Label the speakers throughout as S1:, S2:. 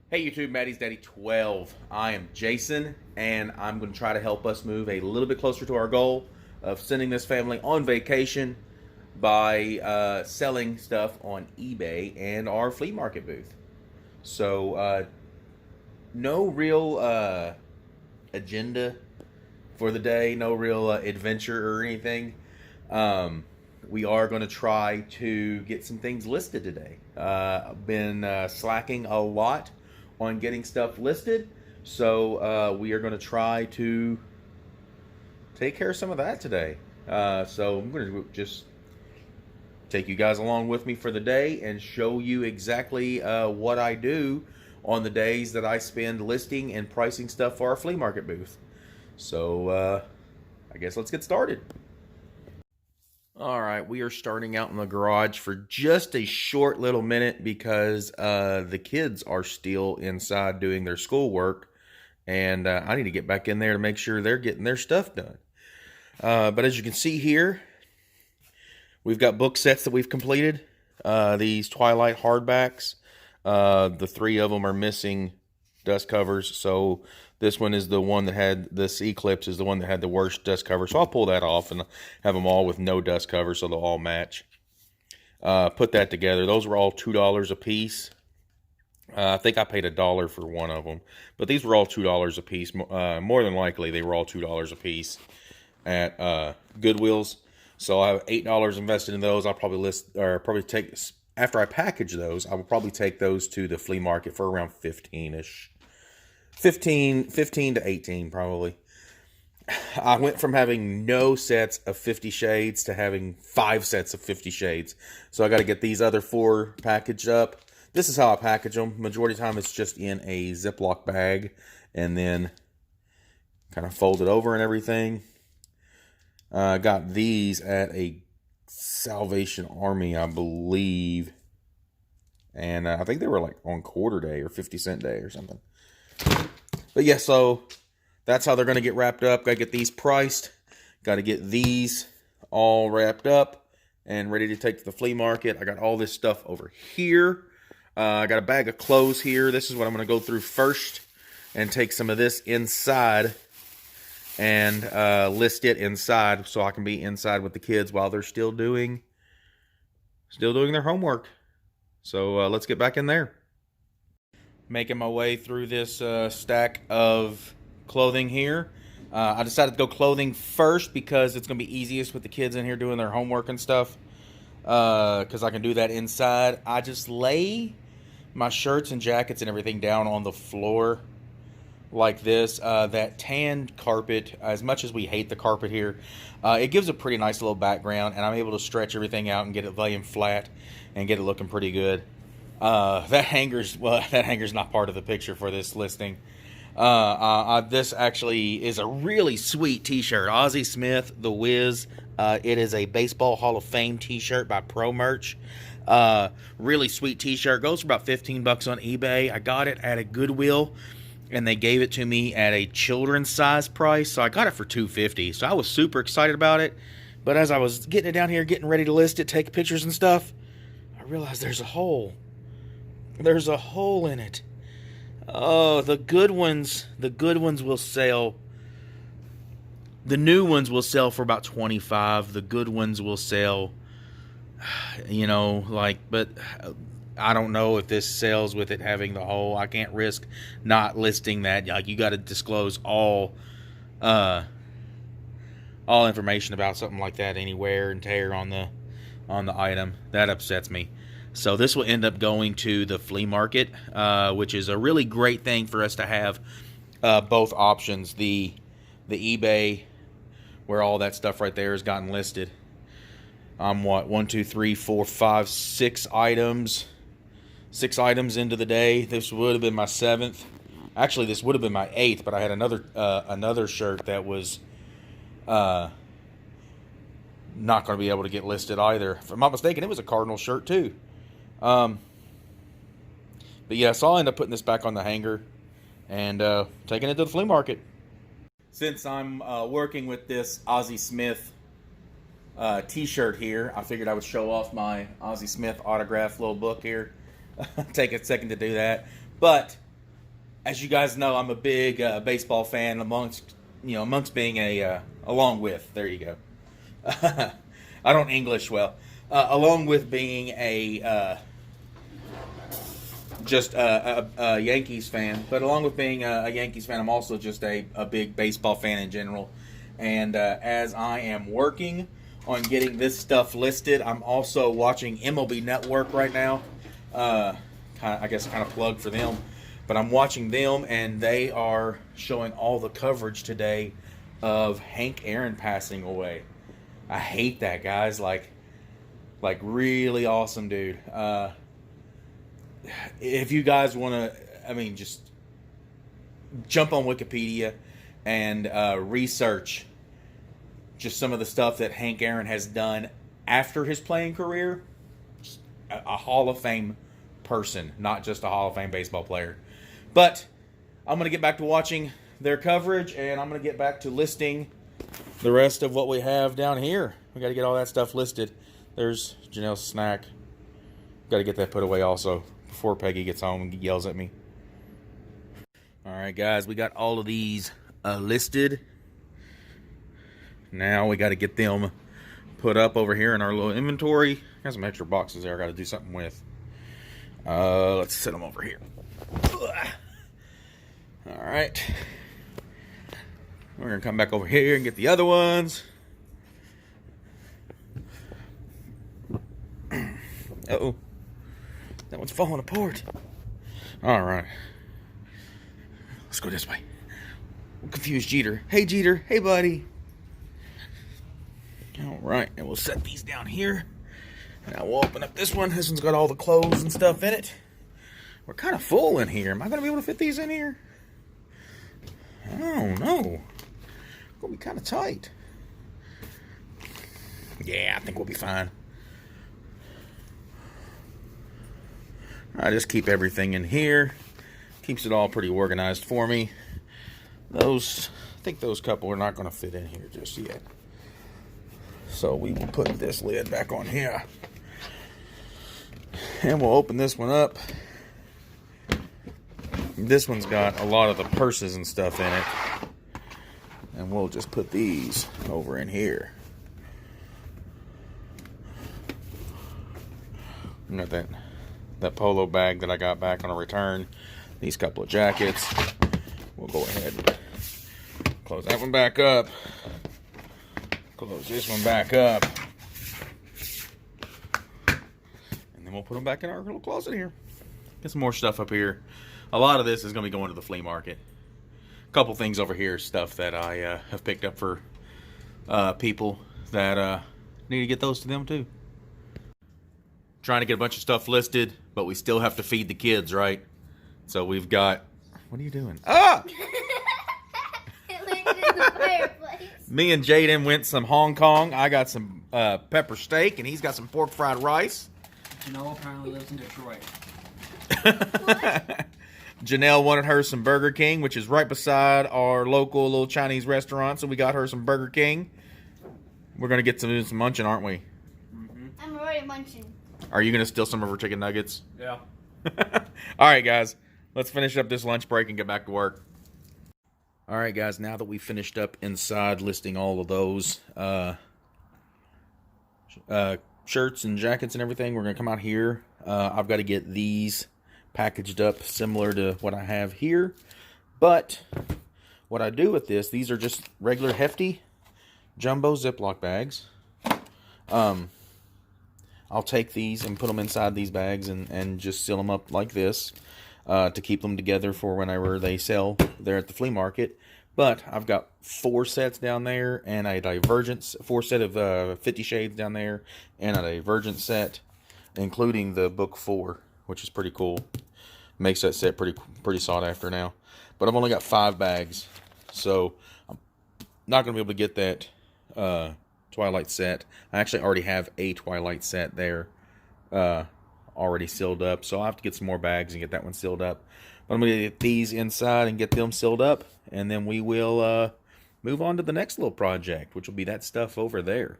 S1: Hey YouTube, Maddie's Daddy 12. I am Jason, and I'm going to try to help us move a little bit closer to our goal of sending this family on vacation by selling stuff on eBay and our flea market booth. So, no real agenda for the day, no real adventure or anything. We are going to try to get some things listed today. I've been slacking a lot on getting stuff listed, so we are going to try to take care of some of that today. So I'm going to just take you guys along with me for the day and show you exactly what I do on the days that I spend listing and pricing stuff for our flea market booth. So I guess let's get started. All right, we are starting out in the garage for just a short little minute because the kids are still inside doing their schoolwork, and I need to get back in there to make sure they're getting their stuff done. But as you can see here, we've got book sets that we've completed. These Twilight hardbacks, the 3 of them are missing dust covers, so this one is the one that had, this Eclipse is the one that had the worst dust cover. So I'll pull that off and have them all with no dust cover so they'll all match. Put that together. Those were all $2 a piece. I think I paid $1 for one of them. But these were all $2 a piece. More than likely, they were all $2 a piece at Goodwill's. So I have $8 invested in those. I'll probably take, after I package those, I will probably take those to the flea market for around 15-ish. 15 to 18 probably. I went from having no sets of 50 shades to having 5 sets of 50 shades. So I got to get these other 4 packaged up. This is how I package them. Majority of the time it's just in a Ziploc bag and then kind of fold it over and everything. I got these at a Salvation Army, I believe. And I think they were like on quarter day or 50-cent day or something. But yeah, so that's how they're going to get wrapped up. Got to get these priced. Got to get these all wrapped up and ready to take to the flea market. I got all this stuff over here. I got a bag of clothes here. This is what I'm going to go through first and take some of this inside and list it inside so I can be inside with the kids while they're still doing their homework. So let's get back in there. Making my way through this stack of clothing here. I decided to go clothing first because it's going to be easiest with the kids in here doing their homework and stuff. Because I can do that inside. I just lay my shirts and jackets and everything down on the floor like this. That tanned carpet, as much as we hate the carpet here, it gives a pretty nice little background, and I'm able to stretch everything out and get it laying flat and get it looking pretty good. That hanger's not part of the picture for this listing. This actually is a really sweet t-shirt. Ozzie Smith, The Wiz. It is a Baseball Hall of Fame t-shirt by Pro Merch. Really sweet t-shirt. Goes for about 15 bucks on eBay. I got it at a Goodwill, and they gave it to me at a children's size price. So I got it for $2.50. So I was super excited about it. But as I was getting it down here, getting ready to list it, take pictures and stuff, I realized there's a hole. There's a hole in it. Oh, the good ones will sell. The new ones will sell for about $25. The good ones will sell, but I don't know if this sells with it having the hole. I can't risk not listing that. Like, you got to disclose all information about something like that, any wear and tear on the item. That upsets me. So this will end up going to the flea market, which is a really great thing for us to have both options. The eBay, where all that stuff right there has gotten listed. I'm 6 items. 6 items into the day. This would have been my 7th. Actually, this would have been my 8th, but I had another shirt that was not going to be able to get listed either. If I'm not mistaken, it was a Cardinal shirt too. But yeah, so I'll end up putting this back on the hanger and taking it to the flea market. Since I'm working with this Ozzie Smith t-shirt here, I figured I would show off my Ozzie Smith autograph little book here. Take a second to do that. But as you guys know, I'm a big baseball fan amongst being along with, there you go. I don't English well. Along with being a Yankees fan, but along with being a Yankees fan, I'm also just a big baseball fan in general. And as I am working on getting this stuff listed, I'm also watching MLB Network right now. I guess kind of plug for them. But I'm watching them, and they are showing all the coverage today of Hank Aaron passing away. I hate that, guys. Like really awesome dude. If you guys want to, just jump on Wikipedia and research just some of the stuff that Hank Aaron has done after his playing career. Just a Hall of Fame person, not just a Hall of Fame baseball player. But I'm going to get back to watching their coverage, and I'm going to get back to listing the rest of what we have down here. We got to get all that stuff listed. There's Janelle's snack. Got to get that put away also before Peggy gets home and yells at me. All right, guys, we got all of these listed. Now we got to get them put up over here in our little inventory. Got some extra boxes there I got to do something with. Let's set them over here. All right. We're going to come back over here and get the other ones. Uh-oh. That one's falling apart. All right. Let's go this way. We'll confuse Jeter. Hey, Jeter. Hey, buddy. All right. And we'll set these down here. Now we'll open up this one. This one's got all the clothes and stuff in it. We're kind of full in here. Am I going to be able to fit these in here? I don't know. It's going to be kind of tight. Yeah, I think we'll be fine. I just keep everything in here. Keeps it all pretty organized for me. I think those couple are not going to fit in here just yet. So we will put this lid back on here. And we'll open this one up. This one's got a lot of the purses and stuff in it. And we'll just put these over in here. I got that polo bag that I got back on a return. These couple of jackets. We'll go ahead and close that one back up. Close this one back up. And then we'll put them back in our little closet here. Get some more stuff up here. A lot of this is going to be going to the flea market. A couple things over here, stuff that I have picked up for people that need to get those to them too. Trying to get a bunch of stuff listed, but we still have to feed the kids, right? So we've got... What are you doing? Ah!
S2: It landed in the fireplace.
S1: Me and Jaden went some Hong Kong. I got some pepper steak, and he's got some pork fried rice.
S3: Janelle apparently lives in Detroit.
S1: Janelle wanted her some Burger King, which is right beside our local little Chinese restaurant, so we got her some Burger King. We're going to get some munching, aren't we?
S2: Mm-hmm. I'm already munching.
S1: Are you going to steal some of her chicken nuggets?
S3: Yeah.
S1: All right, guys. Let's finish up this lunch break and get back to work. All right, guys. Now that we finished up inside listing all of those shirts and jackets and everything, we're going to come out here. I've got to get these packaged up similar to what I have here. But what I do with this, these are just regular hefty jumbo Ziploc bags. I'll take these and put them inside these bags and just seal them up like this to keep them together for whenever they sell there at the flea market. But I've got 4 sets down there and a divergent, 4 set of 50 Shades down there and a divergent set, including the book 4, which is pretty cool. Makes that set pretty sought after now. But I've only got 5 bags, so I'm not going to be able to get that Twilight set. I actually already have a Twilight set there already sealed up, so I'll have to get some more bags and get that one sealed up. But I'm going to get these inside and get them sealed up, and then we will move on to the next little project, which will be that stuff over there.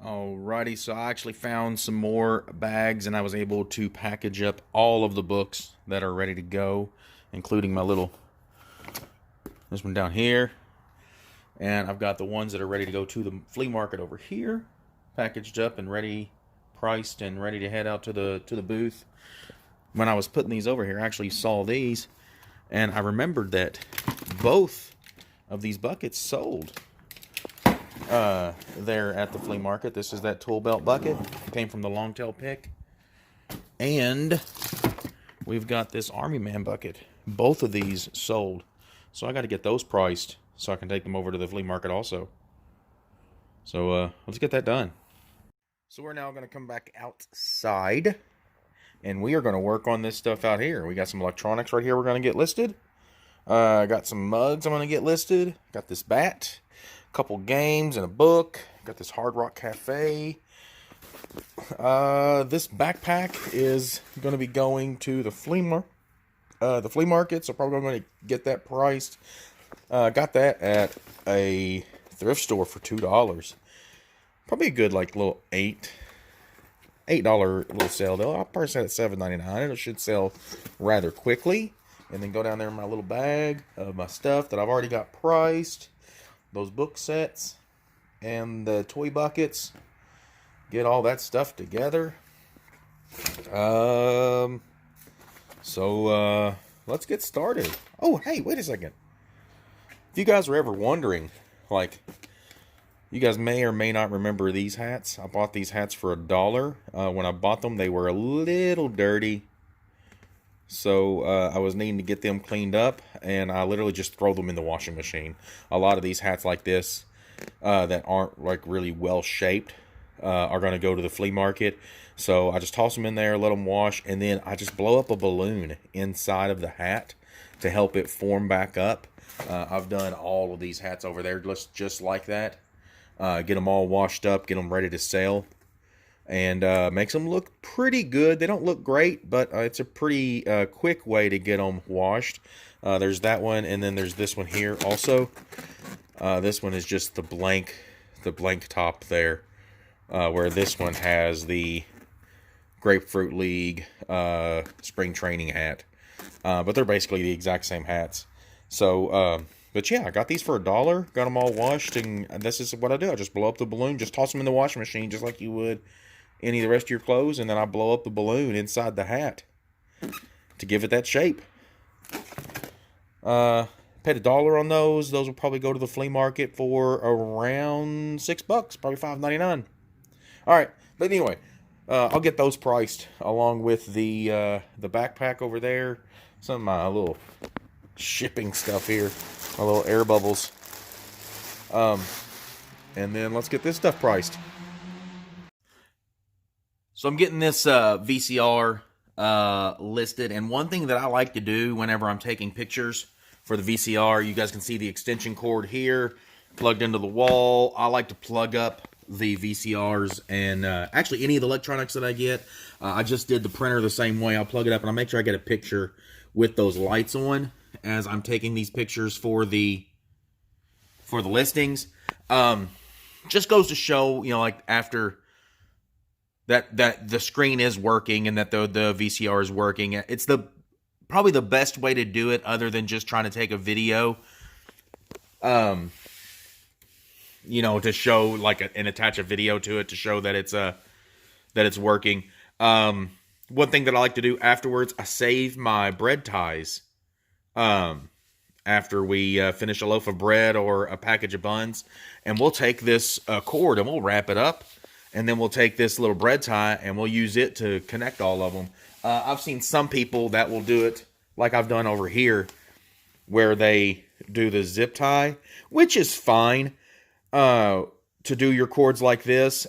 S1: Alrighty, so I actually found some more bags and I was able to package up all of the books that are ready to go, including my this one down here. And I've got the ones that are ready to go to the flea market over here, packaged up and ready, priced and ready to head out to the booth. When I was putting these over here, I actually saw these and I remembered that both of these buckets sold there at the flea market. This is that tool belt bucket. It came from the longtail pick. And we've got this Army Man bucket. Both of these sold. So I got to get those priced so I can take them over to the flea market also. So let's get that done. So we're now going to come back outside. And we are going to work on this stuff out here. We got some electronics right here we're going to get listed. I got some mugs I'm going to get listed. Got this bat. Couple games and a book. Got this Hard Rock Cafe. This backpack is going to be going to the flea market, so probably going to get that priced. Got that at a thrift store for $2. Probably a good like little $8 little sale though. I'll probably set it at $7.99. It should sell rather quickly. And then go down there in my little bag of my stuff that I've already got priced. Those book sets and the toy buckets. Get all that stuff together. So let's get started. Oh, hey, wait a second. If you guys were ever wondering, like, you guys may or may not remember these hats. I bought these hats for $1. When I bought them, they were a little dirty. So I was needing to get them cleaned up, and I literally just throw them in the washing machine. A lot of these hats like this that aren't like really well shaped are going to go to the flea market. So I just toss them in there, let them wash, and then I just blow up a balloon inside of the hat to help it form back up. I've done all of these hats over there just like that. Get them all washed up, get them ready to sell. And makes them look pretty good. They don't look great, but it's a pretty quick way to get them washed. There's that one, and then there's this one here also. This one is just the blank top there, where this one has the Grapefruit League spring training hat. But they're basically the exact same hats. So, but yeah, I got these for $1. Got them all washed, and this is what I do. I just blow up the balloon, just toss them in the washing machine, just like you would any of the rest of your clothes, and then I blow up the balloon inside the hat to give it that shape. Paid $1 on those. Those will probably go to the flea market for around $6, probably $5.99. All right, but anyway, I'll get those priced along with the backpack over there. Some of my little shipping stuff here, my little air bubbles. And then let's get this stuff priced. So I'm getting this VCR listed, and one thing that I like to do whenever I'm taking pictures for the VCR, you guys can see the extension cord here plugged into the wall. I like to plug up the VCRs and actually any of the electronics that I get. I just did the printer the same way. I'll plug it up and I'll make sure I get a picture with those lights on as I'm taking these pictures for the listings. Just goes to show, you know, like after that the screen is working and that the VCR is working. It's probably the best way to do it, other than just trying to take a video. You know, to show and attach a video to it to show that it's working. One thing that I like to do afterwards, I save my bread ties. After we finish a loaf of bread or a package of buns, and we'll take this cord and we'll wrap it up. And then we'll take this little bread tie and we'll use it to connect all of them. I've seen some people that will do it like I've done over here, where they do the zip tie, which is fine to do your cords like this.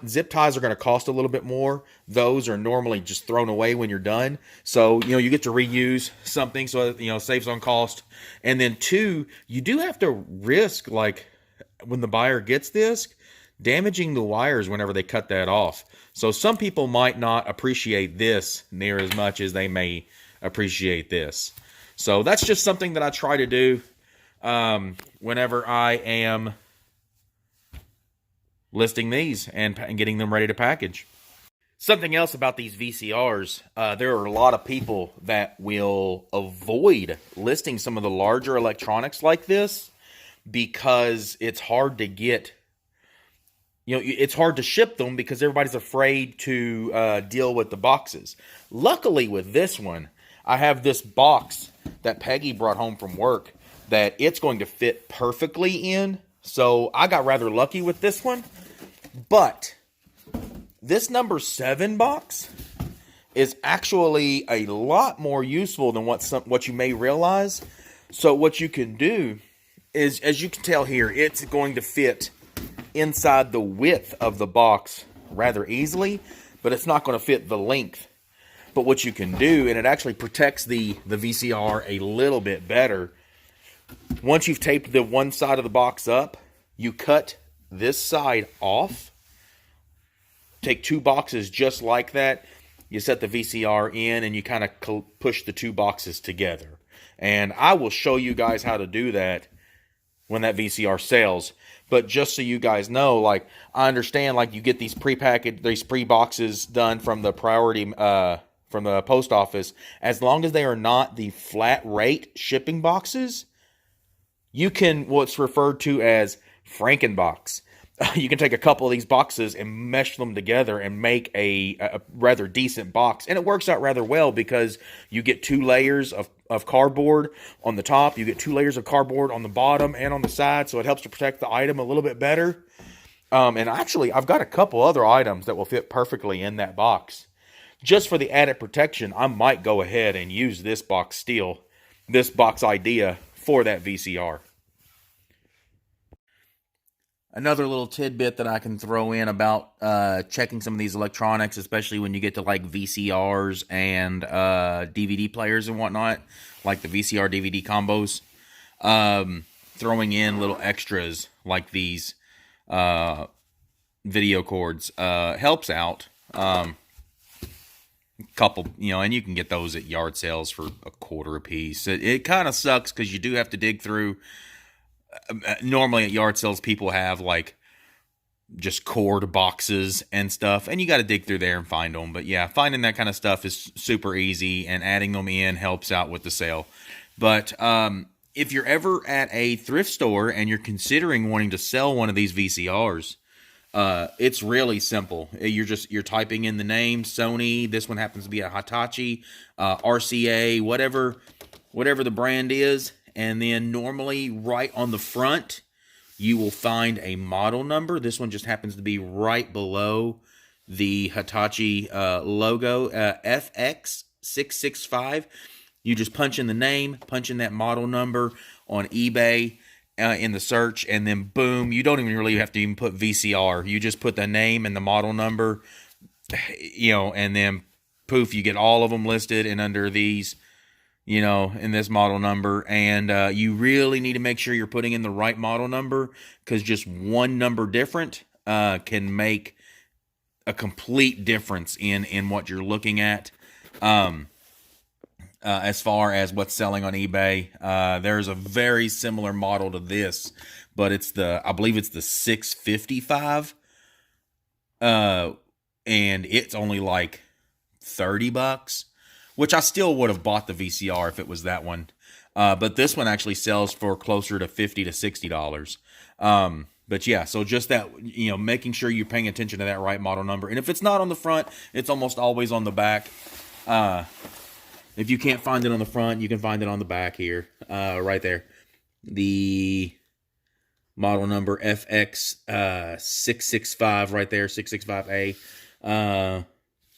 S1: Zip ties are going to cost a little bit more. Those are normally just thrown away when you're done. So, you know, you get to reuse something, so, you know, saves on cost. And then two, you do have to risk, like, when the buyer gets this, damaging the wires whenever they cut that off. So some people might not appreciate this near as much as they may appreciate this. So that's just something that I try to do whenever I am listing these and getting them ready to package. Something else about these VCRs, there are a lot of people that will avoid listing some of the larger electronics like this because it's hard to get, it's hard to ship them because everybody's afraid to deal with the boxes. Luckily with this one, I have this box that Peggy brought home from work that it's going to fit perfectly in. So I got rather lucky with this one. But this number 7 box is actually a lot more useful than what you may realize. So what you can do is, as you can tell here, it's going to fit inside the width of the box rather easily, but it's not going to fit the length. But what you can do, and it actually protects the VCR a little bit better, once you've taped the one side of the box up, you cut this side off. Take 2 boxes just like that. You set the VCR in and you kind of push the 2 boxes together. And I will show you guys how to do that when that VCR sells. But just so you guys know, like, I understand, like, you get these pre-packaged, these pre-boxes done from the priority, from the post office. As long as they are not the flat rate shipping boxes, you can, what's referred to as Frankenbox. You can take a couple of these boxes and mesh them together and make a rather decent box. And it works out rather well because you get 2 layers of cardboard on the top. You get 2 layers of cardboard on the bottom and on the side. So it helps to protect the item a little bit better. And actually, I've got a couple other items that will fit perfectly in that box. Just for the added protection, I might go ahead and use this box idea for that VCR. Another little tidbit that I can throw in about checking some of these electronics, especially when you get to like VCRs and DVD players and whatnot, like the VCR DVD combos, throwing in little extras like these video cords helps out. Couple, and you can get those at yard sales for $0.25 a piece. It kind of sucks because you do have to dig through. Normally at yard sales, people have like just cord boxes and stuff, and you got to dig through there and find them. But yeah, finding that kind of stuff is super easy, and adding them in helps out with the sale. But if you're ever at a thrift store and you're considering wanting to sell one of these VCRs, it's really simple. You're typing in the name Sony. This one happens to be a Hitachi, RCA, whatever the brand is. And then normally right on the front, you will find a model number. This one just happens to be right below the Hitachi logo, FX665. You just punch in the name, punch in that model number on eBay in the search, and then boom, you don't even really have to even put VCR. You just put the name and the model number, and then poof, you get all of them listed and under these, in this model number. And you really need to make sure you're putting in the right model number, because just one number different can make a complete difference in what you're looking at. As far as what's selling on eBay, there's a very similar model to this, but I believe it's the 655, and it's only like $30. Which I still would have bought the VCR if it was that one. But this one actually sells for closer to $50 to $60. But yeah, so just that, making sure you're paying attention to that right model number. And if it's not on the front, it's almost always on the back. If you can't find it on the front, you can find it on the back here, right there. The model number FX665 right there, 665A.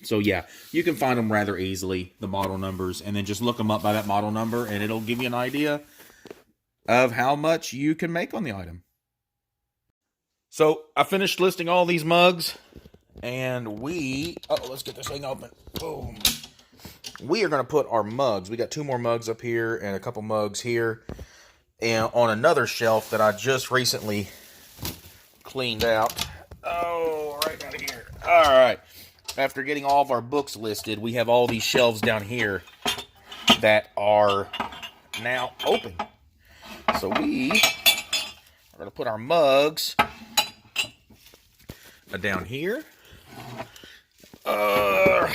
S1: So yeah, you can find them rather easily, the model numbers, and then just look them up by that model number, and it'll give you an idea of how much you can make on the item. So I finished listing all these mugs, and let's get this thing open. Boom. We are going to put our mugs. We got 2 more mugs up here and a couple mugs here, and on another shelf that I just recently cleaned out. Oh, right down here. All right. After getting all of our books listed, we have all these shelves down here that are now open. So we are going to put our mugs down here. Let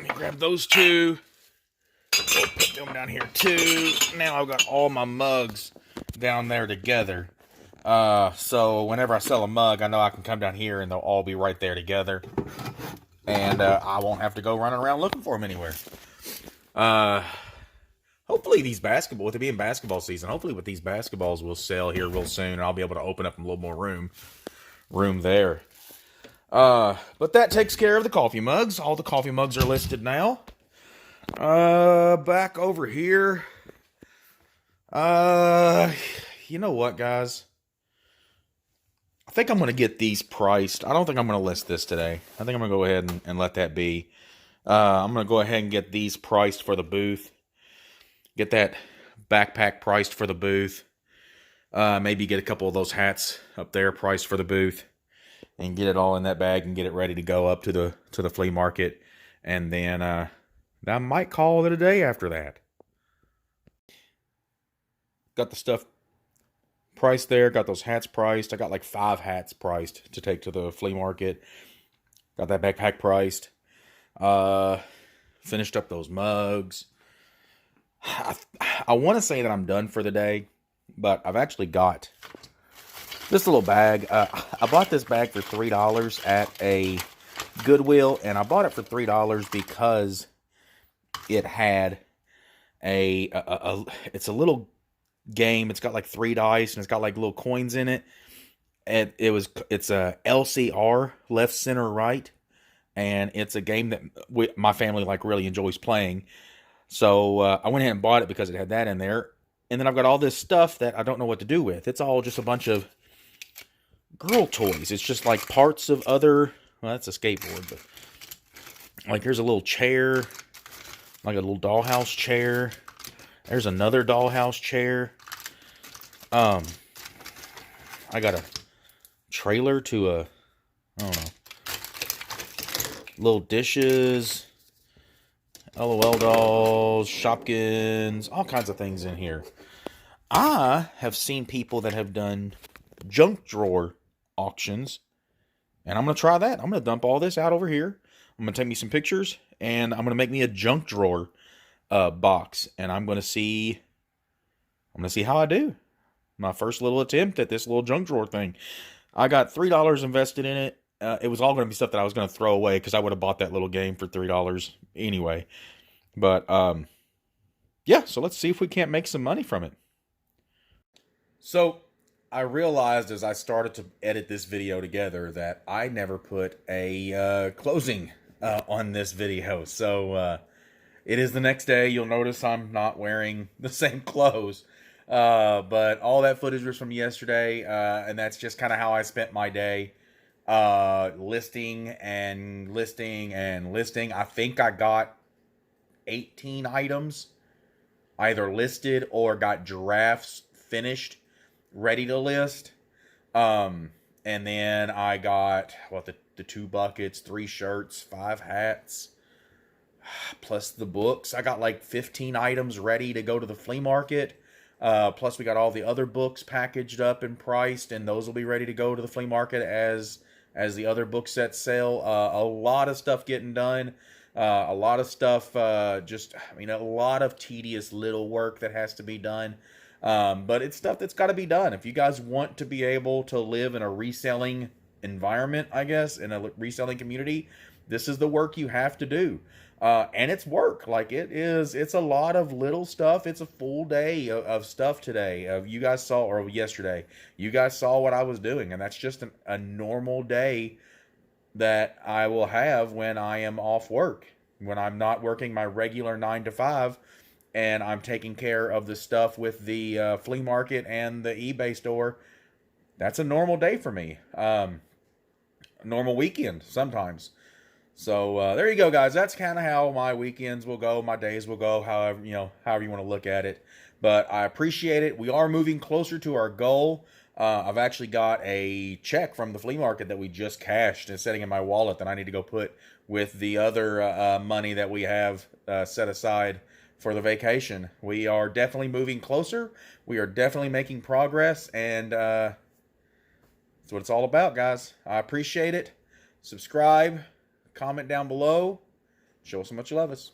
S1: me grab those two. We'll put them down here too. Now I've got all my mugs down there together. So whenever I sell a mug, I know I can come down here and they'll all be right there together. And I won't have to go running around looking for them anywhere. Hopefully these basketball, with it being basketball season, hopefully with these basketballs will sell here real soon, and I'll be able to open up a little more room there. But that takes care of the coffee mugs. All the coffee mugs are listed now. Back over here. You know what, guys? I think I'm going to get these priced. I don't think I'm going to list this today. I think I'm going to go ahead and let that be. I'm going to go ahead and get these priced for the booth. Get that backpack priced for the booth. Maybe get a couple of those hats up there priced for the booth. And get it all in that bag and get it ready to go up to the flea market. And then I might call it a day after that. Got the stuff priced there. Got those hats priced. I got like 5 hats priced to take to the flea market. Got that backpack priced. Finished up those mugs. I want to say that I'm done for the day, but I've actually got this little bag. I bought this bag for $3 at a Goodwill, and I bought it for $3 because it had it's a little game. It's got like 3 dice, and it's got like little coins in it. And it's a LCR, left, center, right, and it's a game that my family like really enjoys playing. So I went ahead and bought it because it had that in there. And then I've got all this stuff that I don't know what to do with. It's all just a bunch of girl toys. It's just like parts of other... Well, that's a skateboard, but... Like, here's a little chair. Like a little dollhouse chair. There's another dollhouse chair. I got a trailer to I don't know. Little dishes... LOL dolls, Shopkins, all kinds of things in here. I have seen people that have done junk drawer auctions, and I'm going to try that. I'm going to dump all this out over here. I'm going to take me some pictures, and I'm going to make me a junk drawer box, and I'm going to see how I do. My first little attempt at this little junk drawer thing. I got $3 invested in it. It was all going to be stuff that I was going to throw away because I would have bought that little game for $3 anyway. But, yeah, so let's see if we can't make some money from it. So, I realized as I started to edit this video together that I never put a closing on this video. So, it is the next day. You'll notice I'm not wearing the same clothes. But all that footage was from yesterday, and that's just kind of how I spent my day. Listing and listing and listing. I think I got 18 items either listed or got drafts finished, ready to list. And then I got the 2 buckets, 3 shirts, 5 hats, plus the books. I got like 15 items ready to go to the flea market. Plus we got all the other books packaged up and priced, and those will be ready to go to the flea market as the other book sets sell. A lot of stuff getting done. A lot of stuff, a lot of tedious little work that has to be done. But it's stuff that's got to be done. If you guys want to be able to live in a reselling environment, I guess, in a reselling community, this is the work you have to do. And it's work. Like, it's a lot of little stuff. It's a full day of stuff today. You guys saw, or yesterday, you guys saw what I was doing. And that's just a normal day that I will have when I am off work. When I'm not working my regular 9 to 5 and I'm taking care of the stuff with the flea market and the eBay store. That's a normal day for me. Normal weekend sometimes. So there you go, guys. That's kind of how my weekends will go, my days will go, however you want to look at it. But I appreciate it. We are moving closer to our goal. I've actually got a check from the flea market that we just cashed and sitting in my wallet that I need to go put with the other money that we have set aside for the vacation. We are definitely moving closer. We are definitely making progress, and That's what it's all about, guys. I appreciate it. Subscribe, comment down below. Show us how much you love us.